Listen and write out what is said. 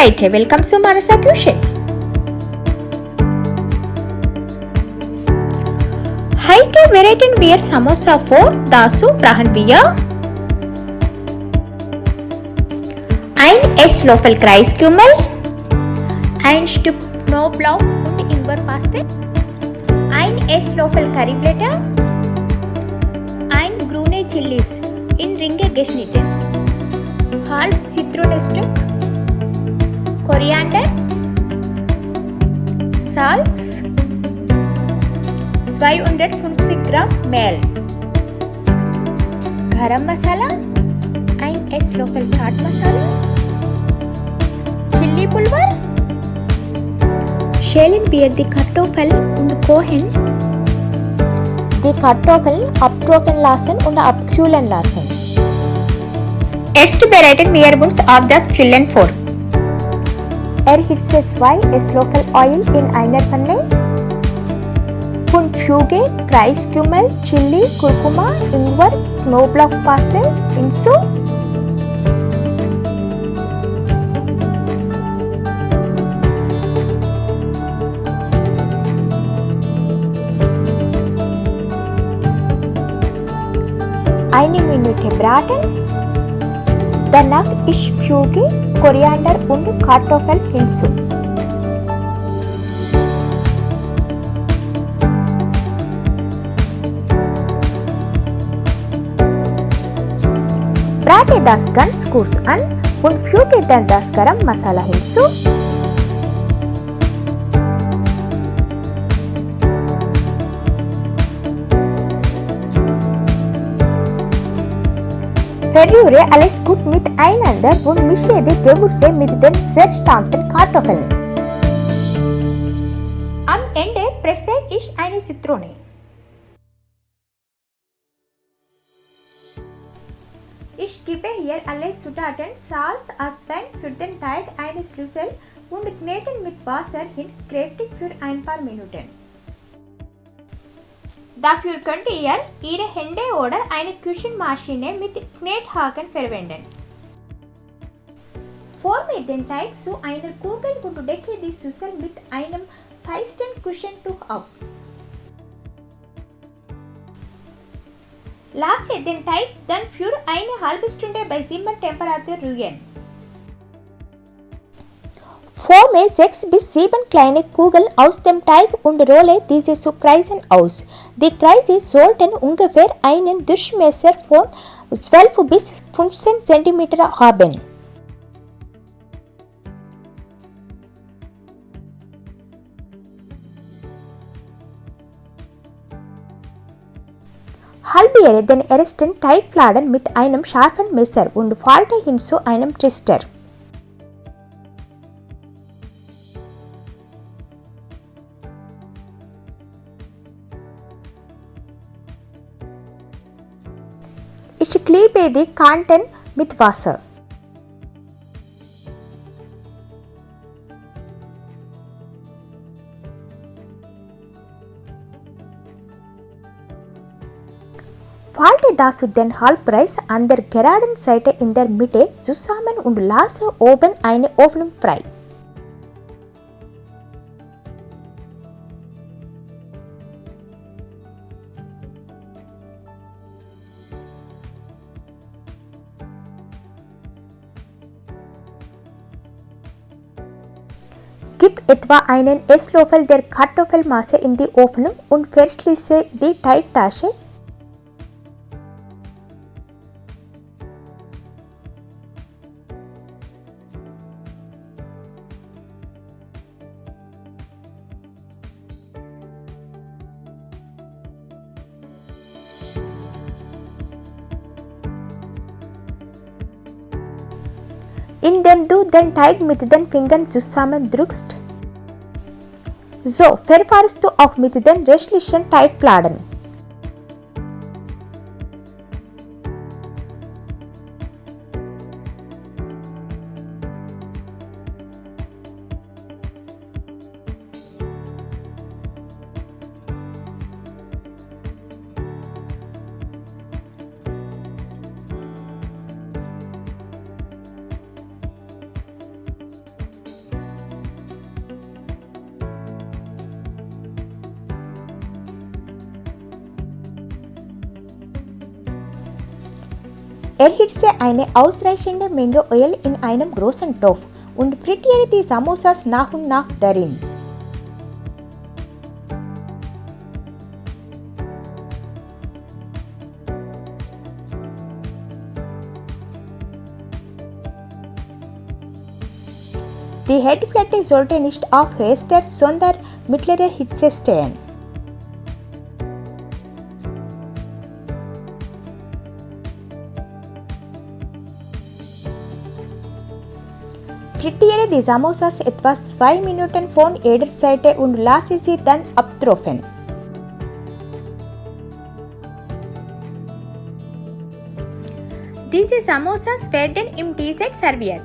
Heute, willkommen zu Manasa Küche. Heute bereiten wir Samosa vor, dazu brauchen wir ein Esslöffel Kreiskümmel, ein Stück Knoblauch und Ingwerpaste, ein Esslöffel Curryblätter, ein grüne Chilis in Ringe geschnitten, halb Zitronenstück, Koriander, Salz, 250 Gramm Mehl, Garam Masala, ein Esslöffel Chaat Masala, Chili-Pulver. Schälen wir die Kartoffeln und kochen. Die Kartoffeln abtrocknen lassen und abkühlen lassen. Jetzt bereiten wir uns auf das Füllen vor. Erhitze 2 Esslöffel Öl in einer Pfanne und füge Kreiskümmel, Chili, Kurkuma, Ingwer, Knoblauchpaste hinzu. Eine Minute braten. Danach ich füge Koriander und Kartoffeln hinzu. Brate das ganz kurz an und füge dann das Garam Masala hinzu. Verrühre alles gut miteinander und mische die Gewürze mit den sehr starken Kartoffeln. Am Ende presse ich eine Zitrone. Ich gebe hier alle Zutaten, Salz, Aswein für den Teig, einen Schlüssel und kneten mit Wasser hin kräftig für ein paar Minuten. Dafür könnt ihr Ihre Hände oder eine Küchenmaschine mit Knethaken verwenden. Forme den Teig zu einer Kugel und decke die Schüssel mit einem festen Küchentuch ab. Lasse den Teig dann für eine halbe Stunde bei Zimmertemperatur ruhen. Forme 6 bis 7 kleine Kugeln aus dem Teig und rolle diese zu Kreisen aus. Die Kreise sollten ungefähr einen Durchmesser von 12 bis 15 cm haben. Halbiere den ersten Teigfladen mit einem scharfen Messer und falte hin zu einem Twister. Ich klebe die Kanten mit Wasser. Falte dazu den Halbkreis an der geraden Seite in der Mitte zusammen und lasse oben eine Öffnung frei. Gib etwa einen Esslöffel der Kartoffelmasse in die Öffnung und verschließe die Teigtasche. Indem du den Teig mit den Fingern zusammendrückst. So verfahrst du auch mit den restlichen Teigfladen. Erhitze eine ausreichende Menge Öl in einem großen Topf und frittiere die Samosas nach und nach darin. Die Herdplatte sollte nicht auf höchster, sondern mittlerer Hitze stehen. Frittiere die Samosas etwa 2 Minuten von jeder Seite und lasse sie dann abtropfen. Diese Samosas werden im Dessert serviert.